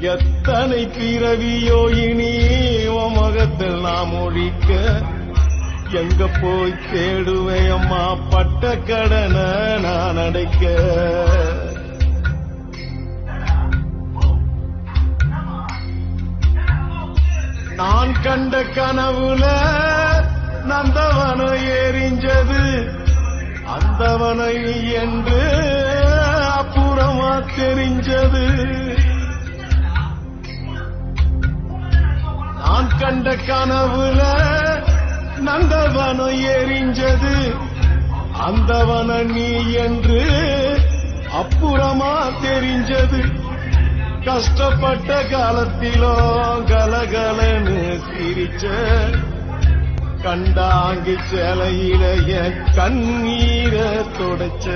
எத்தனை பிறவியோ இனி உன் முகத்தில் நாம் ஒழிக்க எங்க போய் தேடுவேன் அம்மா பட்ட கடனை நான் அடைக்க. நான் கண்ட கனவுல நந்தவனம் எரிஞ்சது அந்தவனை என்று அப்புறமா தெரிஞ்சது. நான் கண்ட கனவுல நந்தவனம் எரிஞ்சது அந்தவன நீ என்று அப்புறமா தெரிஞ்சது. கஷ்டப்பட்ட காலத்திலோ கலகலன்னு சிரிச்ச கண்டாங்கி சேலையில என் கண்ணீரை தொடச்ச.